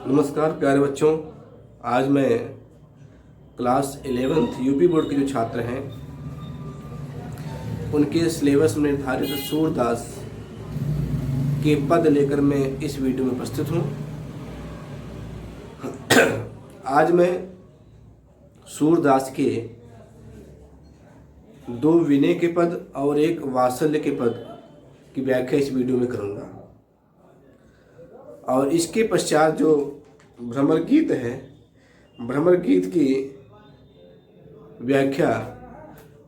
नमस्कार प्यारे बच्चों। आज मैं क्लास 11th यूपी बोर्ड के जो छात्र हैं उनके सिलेबस में निर्धारित सूरदास के पद लेकर मैं इस वीडियो में उपस्थित हूँ। आज मैं सूरदास के 2 विनय के पद और 1 वात्सल्य के पद की व्याख्या इस वीडियो में करूँगा और इसके पश्चात जो भ्रमर गीत है, भ्रमर गीत की व्याख्या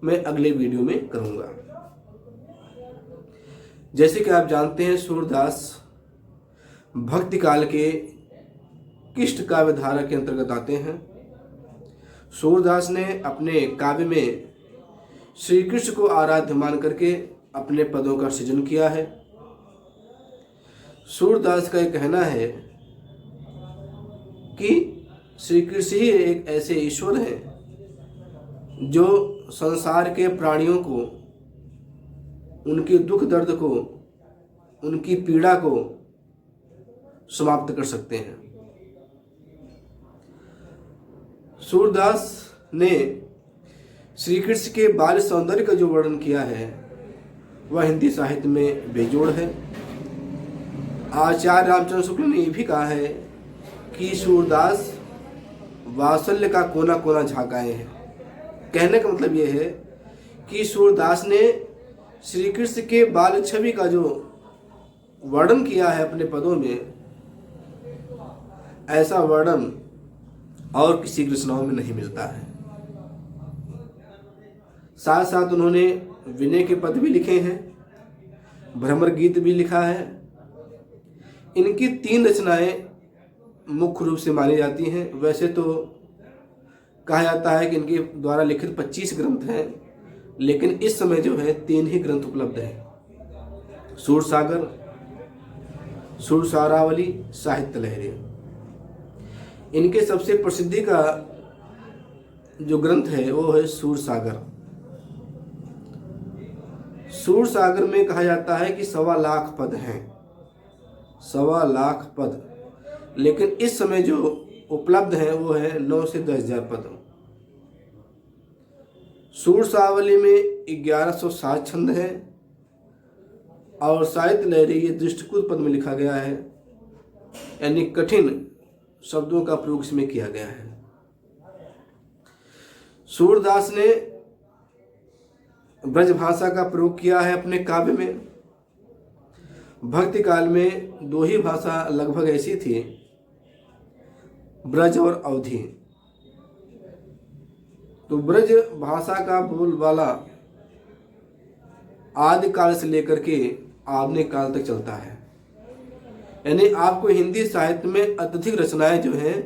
मैं अगले वीडियो में करूँगा। जैसे कि आप जानते हैं, सूरदास भक्ति काल के किष्ट काव्य धारा के अंतर्गत आते हैं। सूरदास ने अपने काव्य में श्री कृष्ण को आराध्य मान करके अपने पदों का सृजन किया है। सूरदास का यह कहना है कि श्री कृष्ण ही एक ऐसे ईश्वर हैं जो संसार के प्राणियों को, उनके दुख दर्द को, उनकी पीड़ा को समाप्त कर सकते हैं। सूरदास ने श्री कृष्ण के बाल सौंदर्य का जो वर्णन किया है वह हिंदी साहित्य में बेजोड़ है। आचार्य रामचंद्र शुक्ल ने यह भी कहा है कि सूरदास वात्सल्य का कोना कोना झांकाए हैं। कहने का मतलब यह है कि सूरदास ने श्री कृष्ण के बाल छवि का जो वर्णन किया है अपने पदों में, ऐसा वर्णन और किसी रचनाओं में नहीं मिलता है। साथ साथ उन्होंने विनय के पद भी लिखे हैं, भ्रमर गीत भी लिखा है। इनकी 3 रचनाएं मुख्य रूप से मानी जाती हैं। वैसे तो कहा जाता है कि इनके द्वारा लिखित 25 ग्रंथ हैं, लेकिन इस समय जो है 3 ही ग्रंथ उपलब्ध हैं: सूरसागर, सुरसारावली, साहित्य लहरी। इनके सबसे प्रसिद्धि का जो ग्रंथ है वो है सूरसागर। सूरसागर में कहा जाता है कि 1.25 लाख पद हैं, 1.25 लाख पद, लेकिन इस समय जो उपलब्ध हैं वो है 9 से 10,000 पद। सूरसावली में 1160 छंद हैं और साहित्य लहरी ये दृष्टिकूट पद में लिखा गया है, यानी कठिन शब्दों का प्रयोग इसमें किया गया है। सूरदास ने ब्रज भाषा का प्रयोग किया है अपने काव्य में। भक्ति काल में 2 ही भाषा लगभग ऐसी थी, ब्रज और अवधी। तो ब्रज भाषा का बोलबाला आदि काल से लेकर के आधुनिक काल तक चलता है, यानी आपको हिंदी साहित्य में अत्यधिक रचनाएं जो हैं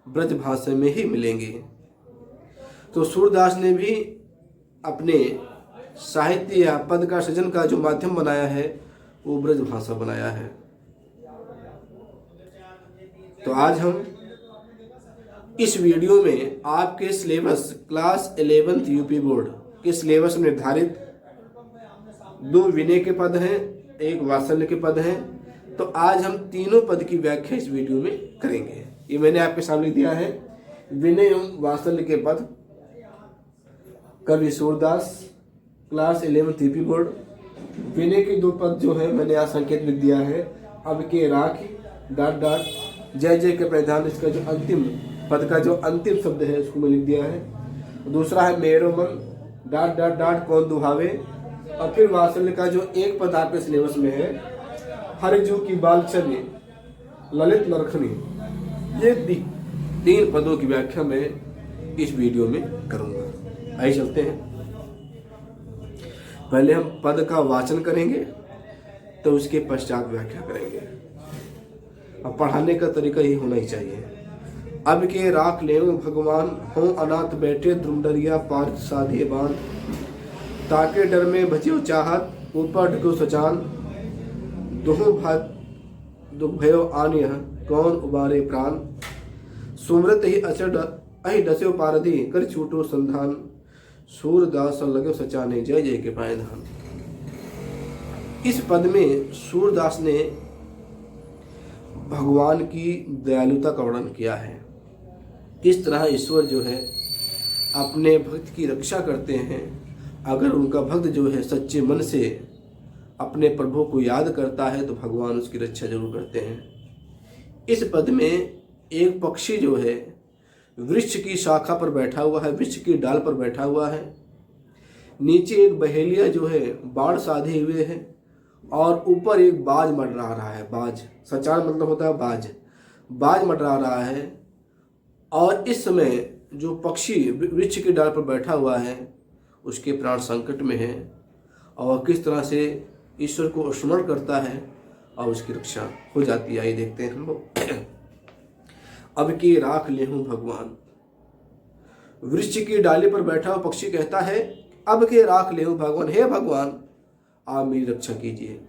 ब्रज भाषा में ही मिलेंगी। तो सूरदास ने भी अपने साहित्य या पद का सृजन का जो माध्यम बनाया है वो ब्रज भाषा बनाया है। तो आज हम इस वीडियो में आपके syllabus class 11th UP board के सिलेबस में निर्धारित 2 विनय के पद हैं, 1 वात्सल्य के पद हैं। तो आज हम तीनों पद की व्याख्या इस वीडियो में करेंगे। ये मैंने आपके सामने दिया है, विनय एवं वात्सल्य के पद, कवि Surdas, class 11th UP board. विनय के 2 पद जो है मैंने यहाँ संकेत लिख दिया है, अब के राखी ... जय जय के प्रधान। इसका जो अंतिम पद का जो अंतिम शब्द है उसको मैं लिख दिया है। दूसरा है मेरो मन ... कौन दुहावे। और फिर वात्सल्य का जो 1 पद आपके सिलेबस में है, हरिजू की बाल छवि ललित लरखनी। ये 3 पदों की व्याख्या मैं इस वीडियो में करूँगा। आइए चलते हैं। पहले हम पद का वाचन करेंगे तो उसके पश्चात व्याख्या करेंगे। अब पढ़ाने का तरीका ही होना ही चाहिए। अब के राख ले भगवान, हो अनाथ बैठे द्रुमडरिया पार साधे बान। ताके डर में भजियो चाहत, ऊपर ढको सचान। दुहु भात दुख भयो आन यह, कौन उबारे प्राण। सुमृत ही अचड़ अहि डस्यो पारधी, कर छूटो संधान। सूरदास लगे सचाने, जय जय के पाए धान। इस पद में सूरदास ने भगवान की दयालुता का वर्णन किया है। इस तरह ईश्वर जो है अपने भक्त की रक्षा करते हैं। अगर उनका भक्त जो है सच्चे मन से अपने प्रभु को याद करता है तो भगवान उसकी रक्षा जरूर करते हैं। इस पद में एक पक्षी जो है वृक्ष की शाखा पर बैठा हुआ है, वृक्ष की डाल पर बैठा हुआ है। नीचे एक बहेलिया जो है बाण साधे हुए है और ऊपर एक बाज मंडरा रहा है। बाज सचार मतलब होता है बाज, बाज मंडरा रहा है। और इस समय जो पक्षी वृक्ष की डाल पर बैठा हुआ है उसके प्राण संकट में है और किस तरह से ईश्वर को स्मरण करता है और उसकी रक्षा हो जाती है। आइए देखते हैं हम लोग। अब के राख ले हूं भगवान। वृक्ष की डाली पर बैठा हुआ पक्षी कहता है अब के राख ले हूं भगवान, हे भगवान आप मेरी रक्षा कीजिए,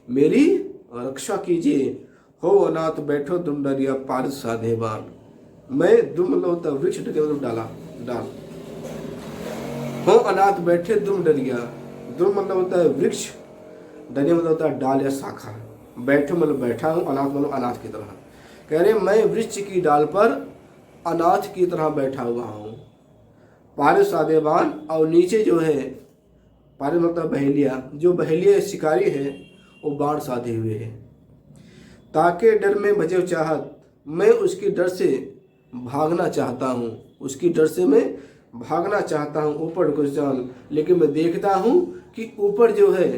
मेरी रक्षा कीजिए। हो अनाथ बैठो तुम डरिया पार साधेवान। मैं दुम होता वृक्ष डाला डाल, हो अनाथ बैठे तुम डरिया। दुम मतलब होता है वृक्ष, डरिया मतलब होता है डाल या शाखा। बैठो मतलब बैठा हूँ, अनाथ मतलब अनाथ की तरह। कह रहे मैं वृक्ष की डाल पर अनाथ की तरह बैठा हुआ हूँ। पार साधेवान और नीचे जो है पार मतलब बहेलिया, जो बहेलिया शिकारी है वो बाण साधे हुए है। ताके डर में बचे चाहत, मैं उसकी डर से भागना चाहता हूँ, उसकी डर से मैं भागना चाहता हूँ ऊपर को चाल। लेकिन मैं देखता हूँ कि ऊपर जो है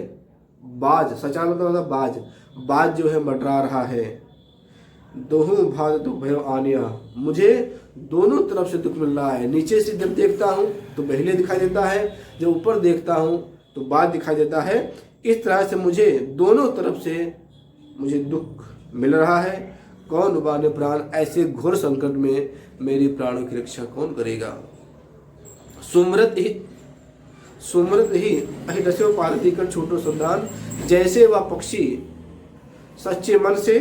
बाज, सचा मतलब बाज, बाज जो है मंडरा रहा है। दोहूं भाग दुख भयो आनिया, मुझे दोनों तरफ से दुख मिल रहा है। नीचे से जब देखता हूँ तो बहेलिया दिखाई देता है, जब ऊपर देखता हूँ तो बाज दिखाई देता है। इस तरह से मुझे दोनों तरफ से मुझे दुख मिल रहा है। कौन उबारे प्राण, ऐसे घोर संकट में मेरी प्राणों की रक्षा कौन करेगा। सुमृत ही अहिदस्यो पारती कर छोटो संतान। जैसे वह पक्षी सच्चे मन से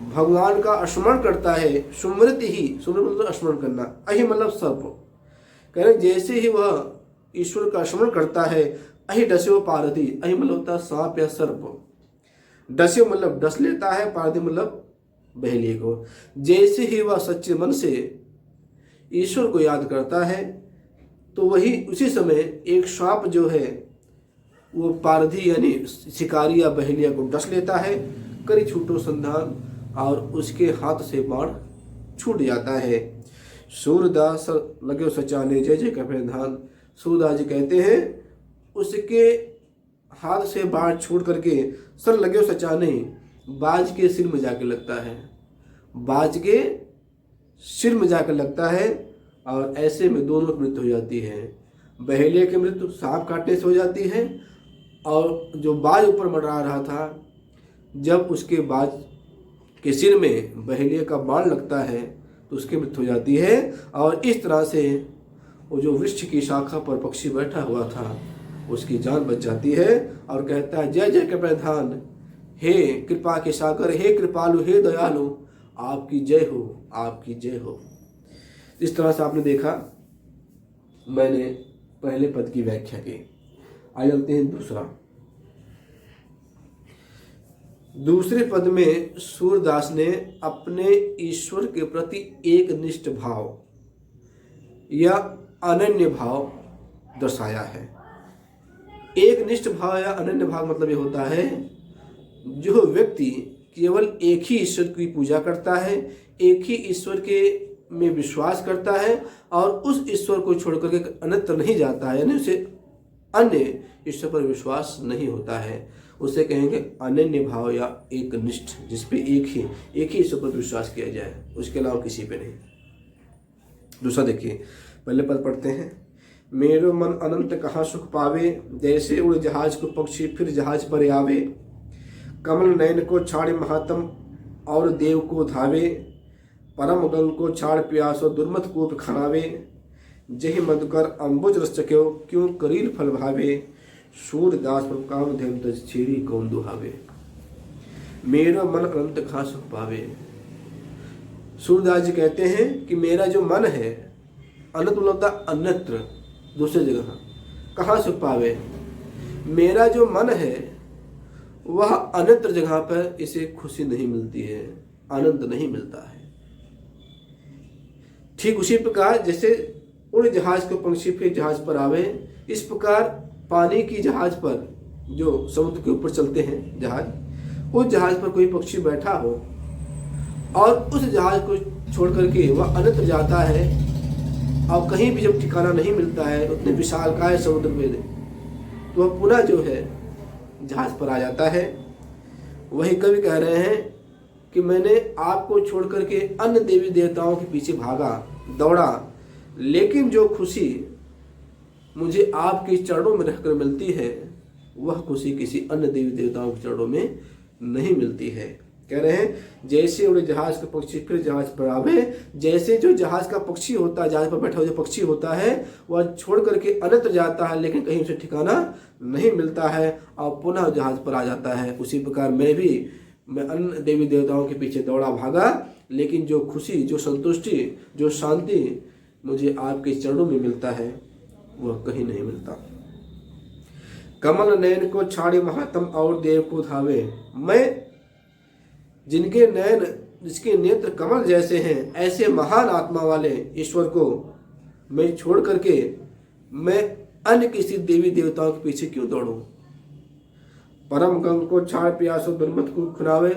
भगवान का स्मरण करता है, सुमृत ही, सुमृत मतलब स्मरण करना, अहि मतलब सर्प। कह रहे जैसे ही वह ईश्वर का स्मरण करता है, अहि डस्यो पारथी, अहि मतलब होता है सांप या सर्प। डस्यो मतलब डस लेता है, पारथी मतलब बहेलिए को। जैसे ही वह सच्चे मन से ईश्वर को याद करता है तो वही उसी समय एक सांप जो है वो पारधी यानी शिकारी या बहेलिया को डस लेता है। करी छूटो संधान, और उसके हाथ से बाण छूट जाता है। सूरदास लगे सचाने जय जय कपे धान। सूरदास जी कहते हैं उसके हाथ से बाण छूट करके सर लगे सचाने, बाज के सिर में जाके लगता है, बाज के सिर में जाकर लगता है। और ऐसे में दोनों की मृत्यु हो जाती है। बहेलिया की मृत्यु सांप काटने से हो जाती है और जो बाज ऊपर मंडरा रहा था, जब उसके बाज के सिर में बहेलिया का बाण लगता है तो उसकी मृत्यु हो जाती है। और इस तरह से वो जो वृक्ष की शाखा पर पक्षी बैठा हुआ था उसकी जान बच जाती है और कहता है जय जय के प्रधान, हे कृपा के सागर, हे कृपालु, हे दयालु, आपकी जय हो, आपकी जय हो। इस तरह से आपने देखा, मैंने पहले पद की व्याख्या की। आइए चलते हैं दूसरे पद में सूरदास ने अपने ईश्वर के प्रति एक निष्ठ भाव या अनन्य भाव दर्शाया है। एक निष्ठ भाव या अनन्य भाव मतलब ये होता है जो व्यक्ति केवल एक ही ईश्वर की पूजा करता है, एक ही ईश्वर के में विश्वास करता है और उस ईश्वर को छोड़ करके अन्यत्र नहीं जाता है, यानी उसे अन्य ईश्वर पर विश्वास नहीं होता है, उसे कहेंगे अनन्य भाव या एक निष्ठ, जिसपे एक ही ईश्वर पर विश्वास किया जाए, उसके अलावा किसी पे नहीं। दूसरा देखिए, पहले पद पढ़ते हैं। मेरो मन अनंत कहाँ सुख पावे, जैसे उड़ जहाज को पक्षी फिर जहाज पर आवे। कमल नयन को छाड़े महात्म और देव को धावे। परम गंग को छाड़ प्यासो दुर्मत कूप खनावे। जहि मधुकर अम्बुज रस चक्यो क्यों करील फल भावे। सूरदास पर काम धेम तज छेड़ी कौन दुहावे। मेरा मन अनंत कहाँ सुख पावे। सूरदास जी कहते हैं कि मेरा जो मन है, अनंत मतलब अन्यत्र, दूसरी जगह, कहाँ सुख पावे। मेरा जो मन है वह अन्यत्र जगह पर इसे खुशी नहीं मिलती है, आनंद नहीं मिलता है। ठीक उसी प्रकार जैसे उड़ जहाज को पंछी फिर जहाज पर आवे, इस प्रकार पानी की जहाज पर जो समुद्र के ऊपर चलते हैं जहाज, उस जहाज पर कोई पक्षी बैठा हो और उस जहाज को छोड़ करके वह अन्यत्र जाता है और कहीं भी जब ठिकाना नहीं मिलता है उतने विशालकाय समुद्र में, तो वह पुनः जो है जहाज पर आ जाता है। वही कवि कह रहे हैं कि मैंने आपको छोड़ करके अन्य देवी देवताओं के पीछे भागा दौड़ा, लेकिन जो खुशी मुझे आपके चरणों में रहकर मिलती है वह खुशी किसी अन्य देवी देवताओं के चरणों में नहीं मिलती है। कह रहे हैं जैसे उड़े जहाज का पक्षी फिर जहाज पर आवे, जैसे जो जहाज का पक्षी होता है, जहाज पर बैठा हुआ जो पक्षी होता है वह छोड़ करके अन्यत्र जाता है लेकिन कहीं उसे ठिकाना नहीं मिलता है और पुनः जहाज पर आ जाता है, उसी प्रकार मैं अन्य देवी देवताओं के पीछे दौड़ा भागा, लेकिन जो खुशी, जो संतुष्टि, जो शांति मुझे आपके चरणों में मिलता है वह कहीं नहीं मिलता। कमल नयन को छाड़ी महात्म और देव को धावे, मैं जिनके नयन, जिसके नेत्र कमल जैसे हैं, ऐसे महान आत्मा वाले ईश्वर को मैं छोड़ करके मैं अन्य किसी देवी देवताओं के पीछे क्यों दौड़ूं। परम गंग को छाड़ प्यासो दुर्मत को खुनावे,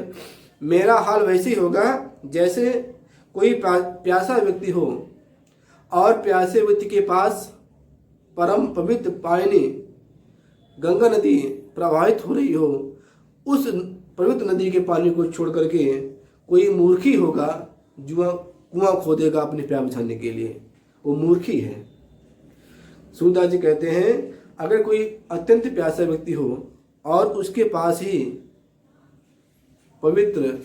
मेरा हाल वैसे ही होगा जैसे कोई प्यासा व्यक्ति हो और प्यासे व्यक्ति के पास परम पवित्र पानी गंगा नदी प्रवाहित हो रही हो, उस पवित्र नदी के पानी को छोड़ करके कोई मूर्खी होगा जो कुआं खोदेगा अपने प्यास बुझाने के लिए, वो मूर्खी है। सूरदास जी कहते हैं अगर कोई अत्यंत प्यासा व्यक्ति हो और उसके पास ही पवित्र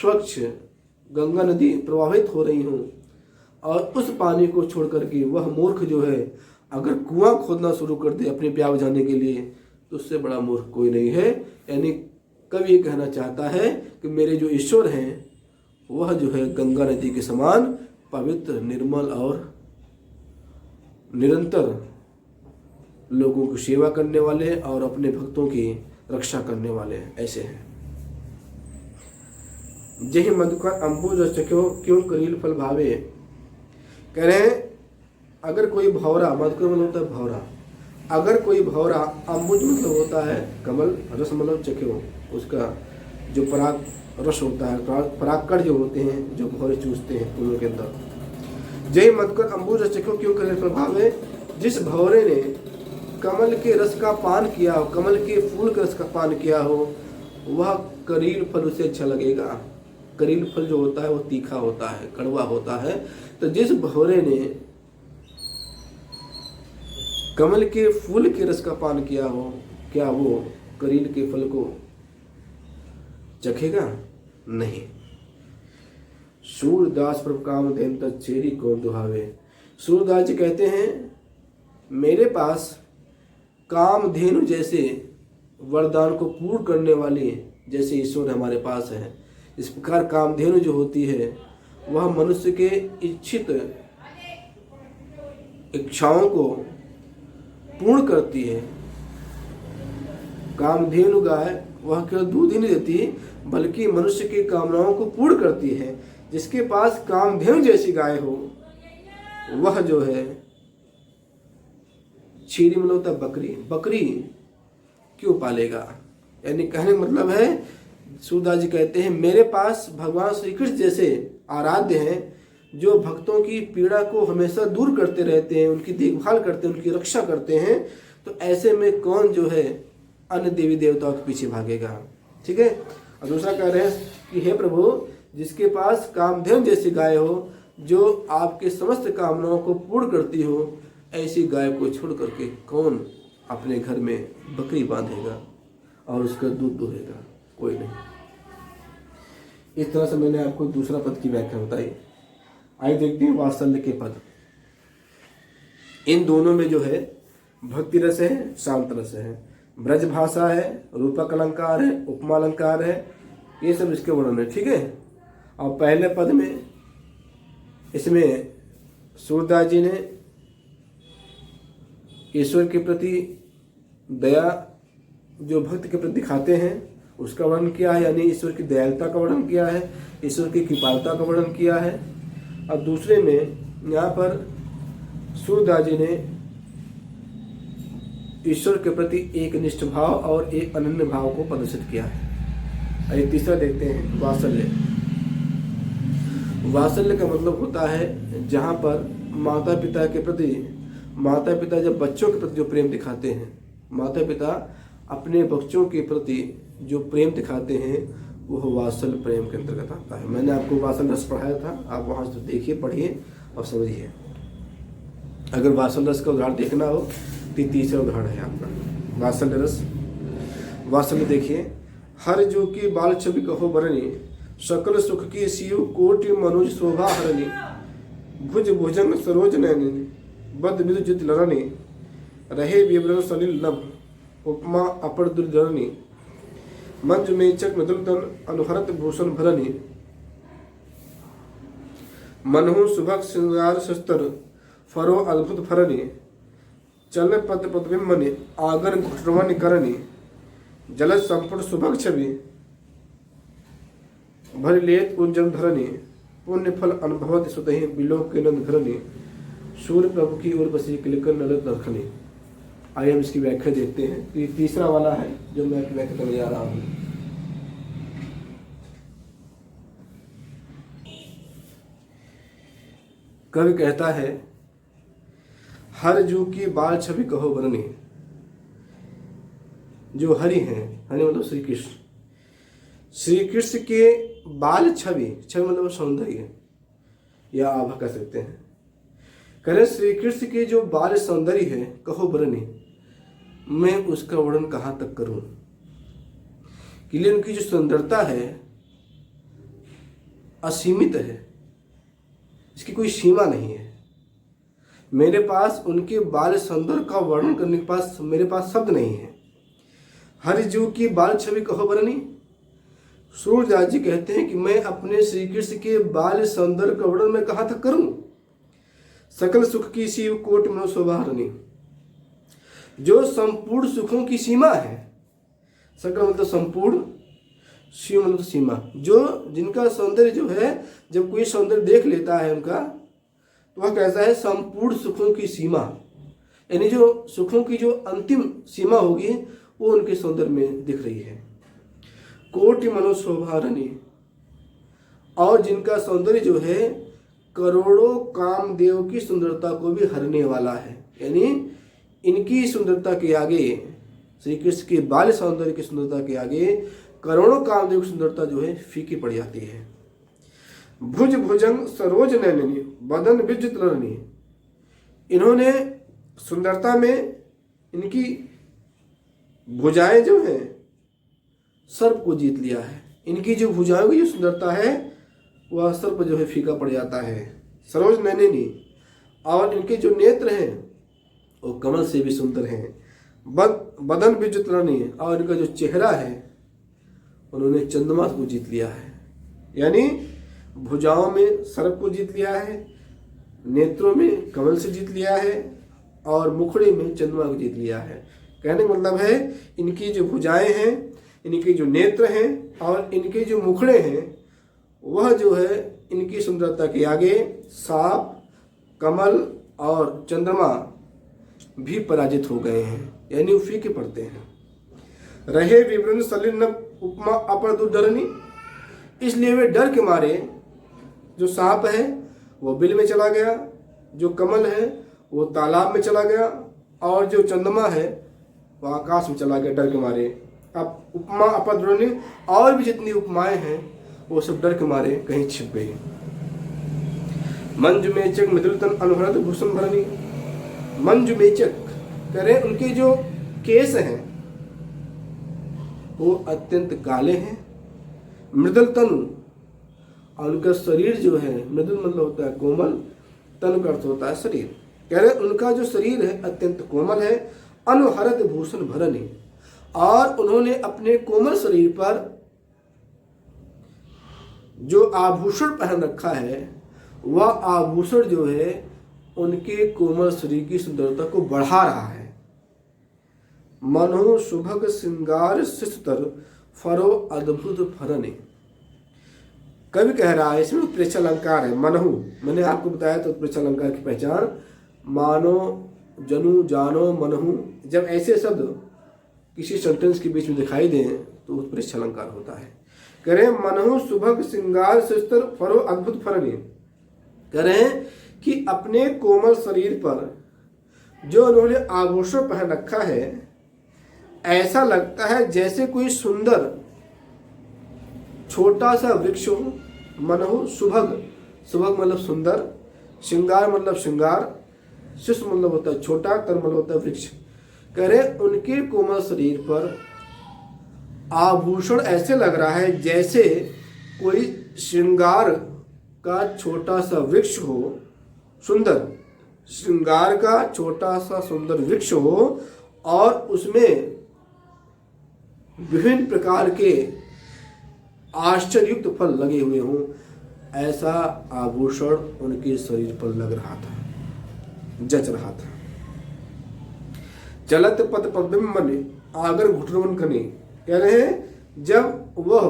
स्वच्छ गंगा नदी प्रवाहित हो रही हो और उस पानी को छोड़ करके वह मूर्ख जो है अगर कुआं खोदना शुरू कर दे अपने प्यास बुझाने के लिए, तो उससे बड़ा मूर्ख कोई नहीं है। यानी कवि ये कहना चाहता है कि मेरे जो ईश्वर हैं वह जो है गंगा नदी के समान पवित्र, निर्मल और निरंतर लोगों की सेवा करने वाले और अपने भक्तों की रक्षा करने वाले ऐसे हैं। जही मधुकर अंबुज चख्यो क्यों करील फल भावे, कह रहे हैं अगर कोई भौरा, मधुकर मतलब होता है भौरा, अगर कोई भौरा, अंबुज मतलब होता है कमल, रस मतलब चख्यो, उसका जो पराग रस होता है, परागकण जो होते हैं जो भौरे चूसते हैं फूलों के अंदर। जय मधुकर अंबुज चख्यो क्यों करील फल भावे, जिस भौरे ने कमल के रस का पान किया हो, कमल के फूल के रस का पान किया हो, वह करील फल उसे अच्छा लगेगा। करील फल जो होता है वो तीखा होता है, कड़वा होता है। तो जिस भौरे ने कमल के फूल के रस का पान किया हो, क्या वो करील के फल को चखेगा? नहीं। सूरदास प्रभु कामधेनु तच्छेरी कौन दुहावे, सूरदास जी कहते हैं मेरे पास कामधेनु जैसे वरदान को पूर्ण करने वाली जैसे ईश्वर हमारे पास है, इस प्रकार कामधेनु जो होती है वह मनुष्य के इच्छित इच्छाओं को पूर्ण करती है। कामधेनु गाय वह केवल दूध ही नहीं देती बल्कि मनुष्य की कामनाओं को पूर्ण करती है। जिसके पास कामधेनु जैसी गाय हो वह जो है, छीरी मतलब होता है बकरी, बकरी क्यों पालेगा। यानी कहने का मतलब है, सूरदास जी कहते हैं मेरे पास भगवान श्री कृष्ण जैसे आराध्य हैं जो भक्तों की पीड़ा को हमेशा दूर करते रहते हैं, उनकी देखभाल करते हैं, उनकी रक्षा करते हैं। तो ऐसे में कौन जो है अन्य देवी देवताओं के पीछे भागेगा। ठीक है। और दूसरा कह रहे हैं कि हे प्रभु, जिसके पास कामधेनु जैसी गाय हो जो आपके समस्त कामनाओं को पूर्ण करती हो, ऐसी गाय को छोड़ करके कौन अपने घर में बकरी बांधेगा और उसका दूध दुहेगा? कोई नहीं। इस तरह से मैंने आपको दूसरा पद की व्याख्या बताई। आइए देखते हैं वात्सल्य के पद। इन दोनों में जो है भक्ति रस है, शांत रस है, ब्रज भाषा है, रूपक अलंकार है, उपमा अलंकार है, ये सब इसके वर्णन है। ठीक है। और पहले पद में इसमें सूरदास जी ने ईश्वर के प्रति दया जो भक्त के प्रति दिखाते हैं उसका वर्णन किया है, यानी ईश्वर की दयालुता का वर्णन किया है, ईश्वर की कृपालुता का वर्णन किया है। और दूसरे में यहाँ पर सूरदास जी ने ईश्वर के प्रति एक निष्ठ भाव और एक अनन्य भाव को प्रदर्शित किया है। और तीसरा देखते हैं वात्सल्य। वात्सल्य का मतलब होता है जहाँ पर माता पिता के प्रति, माता पिता जब बच्चों के प्रति जो प्रेम दिखाते हैं, माता पिता अपने बच्चों के प्रति जो प्रेम दिखाते हैं वह वात्सल्य प्रेम के अंतर्गत आता है। मैंने आपको वात्सल्य रस पढ़ाया था, आप वहाँ से देखिए, पढ़िए और समझिए। अगर वात्सल्य रस का उदाहरण देखना हो तो तीसरा उदाहरण है आपका वात्सल्य रस। वात्सल्य देखिए, हर जो की बाल छवि कहो बरनी, सकल सुख की शिव कोटि मनोज शोभा हरणी, भुज भुजंग सरोज नयनी, बद विद्युत लरणी, रहे विवरण सलिल नभ, उपमा अपर दुर्धरणी, मंज मेचक मृदुल तन अनुहरत भूषण भरणी, मनहु सुभग श्रृंगार शस्त्र फरो अद्भुत फरणी, चल पद पदबिंबनी आगन घुटरवन करणी, जल संपूर्ण सुभग छवि भर लेत उज्जवल धरणी, पुण्य फल अनुभवत सुतहि बिलोक के नंद घरणी, सूर्य प्रभु की ओर बसी किलकर नलत नखनी। आइए हम इसकी व्याख्या देखते हैं। तो ये तीसरा वाला है जो मैं व्याख्या करने जा रहा हूं। कवि कहता है, हर जू की बाल छवि कहो बरनी। जो हरि हैं, हरि मतलब श्री कृष्ण, श्री कृष्ण के बाल छवि, छवि मतलब सौंदर्य या आभा कह सकते हैं। करें श्री कृष्ण के जो बाल सौंदर्य है कहो बरनी, मैं उसका वर्णन कहाँ तक करूं। कि लिए उनकी जो सुंदरता है असीमित है, इसकी कोई सीमा नहीं है। मेरे पास उनके बाल सौंदर्य का वर्णन करने के पास मेरे पास शब्द नहीं है। हरि जीव की बाल छवि कहो बरनी। सूरदास जी कहते हैं कि मैं अपने श्री कृष्ण के बाल सौंदर्य का वर्णन मैं कहाँ तक करूं। सकल सुख की शिव कोट मनो शोभा हरणी, जो संपूर्ण सुखों की सीमा है। सकल मतलब संपूर्ण, शिव मतलब सीमा, जो जिनका सौंदर्य जो है, जब कोई सौंदर्य देख लेता है उनका तो वह कैसा है, संपूर्ण सुखों की सीमा, यानी जो सुखों की जो अंतिम सीमा होगी वो उनके सौंदर्य में दिख रही है। कोटि मनो शोभा हरणी, और जिनका सौंदर्य जो है करोड़ों कामदेव की सुंदरता को भी हरने वाला है। यानी इनकी सुंदरता के आगे, श्री कृष्ण के बाल सौंदर्य की सुंदरता के आगे करोड़ों कामदेव की सुंदरता जो है फीकी पड़ जाती है। भुज भुजंग सरोज नयनी, बदन विद्युत लरणी, इन्होंने सुंदरता में इनकी भुजाएं जो हैं सर्प को जीत लिया है। इनकी जो भुजाओं की जो सुंदरता है वह सर्प जो है फीका पड़ जाता है। सरोज नयनी, और इनके जो नेत्र हैं वो कमल से भी सुंदर हैं। बदन विद्युत लरणी, और इनका जो चेहरा है उन्होंने चंद्रमा को जीत लिया है। यानी भुजाओं में सर्प को जीत लिया है, नेत्रों में कमल से जीत लिया है, और मुखड़े में चंद्रमा को जीत लिया है। कहने का मतलब है इनकी जो भुजाएं हैं, इनके जो नेत्र हैं और इनके जो मुखड़े हैं वह जो है इनकी सुंदरता के आगे सांप, कमल और चंद्रमा भी पराजित हो गए हैं, यानी वो फीके पड़ते हैं। रहे विवरण सलिल उपमा अपर दुर्धरणी, इसलिए वे डर के मारे, जो सांप है वो बिल में चला गया, जो कमल है वो तालाब में चला गया, और जो चंद्रमा है वो आकाश में चला गया डर के मारे। अब उपमा अपर दुर्धरणी, और भी जितनी उपमाएं हैं वो सब डर के मारे कहीं छिप गई। मंजु मेचक मृदुल तन अनुहरत भूषण भरणी, मंजु मेचक कह रहे उनके जो केस हैं वो अत्यंत काले हैं। मृदुल तनु, और उनका शरीर जो है, मृदुल मतलब होता है कोमल, तनु का अर्थ होता है शरीर। कह रहे उनका जो शरीर है अत्यंत कोमल है। अनुहरत भूषण भरणी, और उन्होंने अपने कोमल शरीर पर जो आभूषण पहन रखा है वह आभूषण जो है उनके कोमल शरीर की सुंदरता को बढ़ा रहा है। मनहु सुभग श्रृंगार शिष्टर फरो अद्भुत फरने। कवि कह रहा है, इसमें उत्प्रेक्षा अलंकार है। मनहु, मैंने आपको बताया तो उत्प्रेक्षा अलंकार की पहचान, मानो, जनु, जानो, मनहु, जब ऐसे शब्द किसी सेंटेंस के बीच में दिखाई दें तो उत्प्रेक्षा अलंकार होता है। कह रहे हैं मनहु सुभग श्रृंगार शिष्टर फरो अद्भुत फरने। कह रहे हैं कि अपने कोमल शरीर पर जो उन्होंने आभूषण पहन रखा है, ऐसा लगता है जैसे कोई सुंदर छोटा सा वृक्ष हो। मनहु सुभग, सुभग मतलब सुंदर, श्रृंगार मतलब श्रृंगार, शिष्ट मतलब होता है छोटा, तर मतलब होता है वृक्ष। कह रहे उनके कोमल शरीर पर आभूषण ऐसे लग रहा है जैसे कोई श्रृंगार का छोटा सा वृक्ष हो, सुंदर श्रृंगार का छोटा सा सुंदर वृक्ष हो, और उसमें विभिन्न प्रकार के आश्चर्ययुक्त फल लगे हुए हों, ऐसा आभूषण उनके शरीर पर लग रहा था, जच रहा था। चलत पद पद्म आगर घुटनवन कने। कह रहे हैं जब वह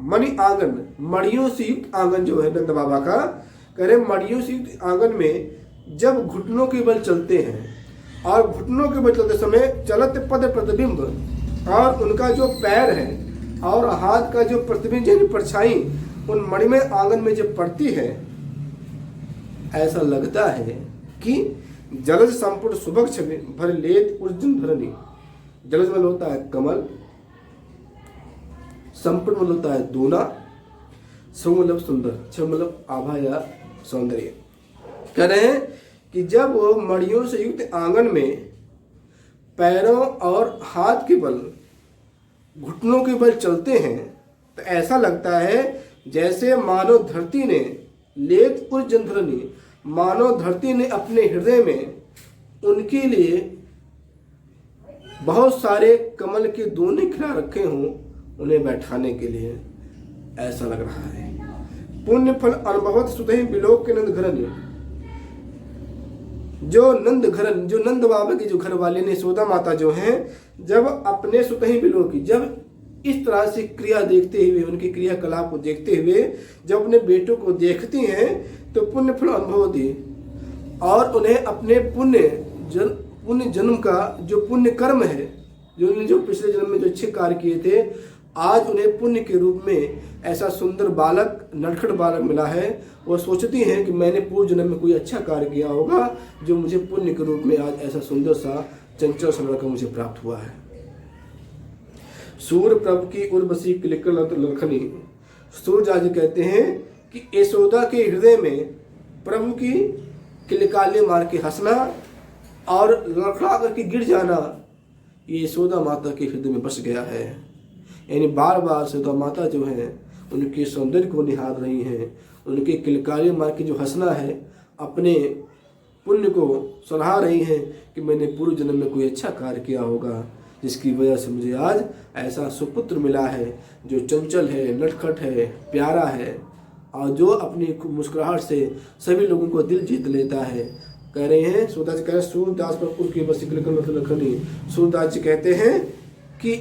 मणि आंगन, मणियों से युक्त आंगन जो है नंद बाबा का, कह रहे मणियों से युक्त आंगन में जब घुटनों के बल चलते हैं, और घुटनों के बल चलते समय चलत पद प्रतिबिंब, और उनका जो पैर है और हाथ का जो प्रतिबिंब यानी परछाई उन मणिमय आंगन में जब पड़ती है, ऐसा लगता है कि जलज संपूर्ण सुभग छवि भर लेत उर्जन भरनी। जलज मतलब होता है कमल, संपूर्ण मतलब होता है दोना, सु मतलब सुंदर, छ मतलब आभा या सौंदर्य। कह रहे हैं कि जब वो मणियों से युक्त आंगन में पैरों और हाथ के बल, घुटनों के बल चलते हैं, तो ऐसा लगता है जैसे मानो धरती ने लेत उर्जन भरनी, मानो धरती ने अपने हृदय में उनके लिए बहुत सारे कमल के दोने खिला रखे हों उन्हें बैठाने के लिए, ऐसा लग रहा है। पुण्य फल अनुभवत सुतहि बिलोक के नंद घरन। जो नंद घरन, जो नंद बाबा की जो घर वाले ने यशोदा माता जो हैं, जब अपने सुतहि बिलोक की, जब इस तरह से क्रिया देखते हुए, उनकी क्रियाकलाप को देखते हुए जब अपने बेटों को देखती हैं तो पुण्य फल अनुभव होती, और उन्हें अपने पुण्य जन्म का जो पुण्य कर्म है, जो उन्होंने जो पिछले जन्म में जो अच्छे कार्य किए थे, आज उन्हें पुण्य के रूप में ऐसा सुंदर बालक, नटखट बालक मिला है। वो सोचती हैं कि मैंने पूर्व जन्म में कोई अच्छा कार्य किया होगा जो मुझे पुण्य के रूप में आज ऐसा सुंदर सा चंचल सा लड़का मुझे प्राप्त हुआ है। सूर्य प्रभु की उर्वशी किलिकल लखनी। सूर्य आज कहते हैं कि यशोदा के हृदय में प्रभु की किलकाले मार के हंसना और लड़खड़ा करके गिर जाना, ये यशोदा माता के हृदय में बस गया है। यानी बार बार यशोदा माता जो है उनके सौंदर्य को निहार रही हैं, उनके किलकाले मार के जो हंसना है, अपने पुण्य को सराह रही हैं कि मैंने पूर्व जन्म में कोई अच्छा कार्य किया होगा जिसकी वजह से मुझे आज ऐसा सुपुत्र मिला है जो चंचल है, नटखट है, प्यारा है, और जो अपनी मुस्कुराहट से सभी लोगों को दिल जीत लेता है। कह रहे हैं सूरदास जी, कह रहे हैं सूरदास पर पुर की बस लखनी। सूरदास जी कहते हैं कि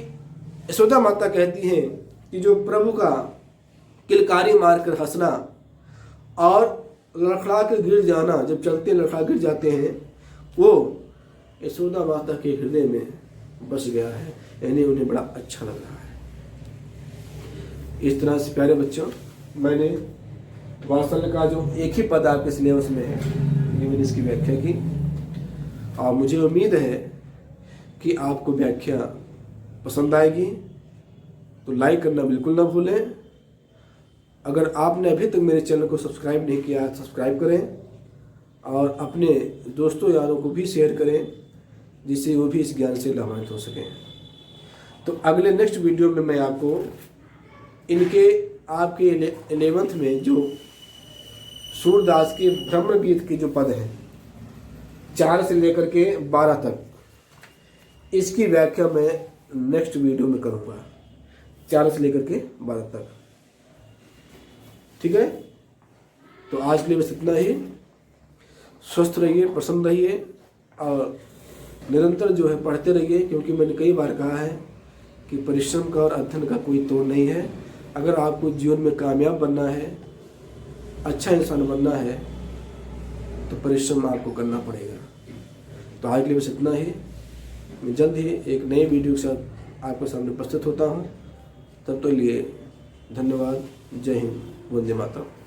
यशोदा माता कहती हैं कि जो प्रभु का किलकारी मारकर हंसना और लड़खड़ा कर गिर जाना, जब चलते लड़खड़ा गिर जाते हैं, वो यशोदा माता के हृदय में बस गया है, यानी उन्हें बड़ा अच्छा लग रहा है। इस तरह से प्यारे बच्चों, मैंने वात्सल्य का जो एक ही पद आपके सिलेबस में है, ये मैंने इसकी व्याख्या की, और मुझे उम्मीद है कि आपको व्याख्या पसंद आएगी। तो लाइक करना बिल्कुल ना भूलें। अगर आपने अभी तक मेरे चैनल को सब्सक्राइब नहीं किया है, सब्सक्राइब करें और अपने दोस्तों यारों को भी शेयर करें, जिससे वो भी इस ज्ञान से लाभान्वित हो सकें। तो अगले नेक्स्ट वीडियो में मैं आपको इनके आपके 11th में जो सूरदास के भ्रमर गीत के जो पद हैं 4 से लेकर के 12 तक, इसकी व्याख्या मैं नेक्स्ट वीडियो में करूँगा, 4 से लेकर के 12 तक। ठीक है, तो आज के लिए बस इतना ही। स्वस्थ रहिए, प्रसन्न रहिए और निरंतर जो है पढ़ते रहिए, क्योंकि मैंने कई बार कहा है कि परिश्रम का और अध्ययन का कोई तोड़ नहीं है। अगर आपको जीवन में कामयाब बनना है, अच्छा इंसान बनना है, तो परिश्रम आपको करना पड़ेगा। तो आज के लिए बस इतना ही। मैं जल्द ही एक नए वीडियो के साथ आपके सामने उपस्थित होता हूँ। तब तक लिए धन्यवाद। जय हिंद, वंदे मातरम।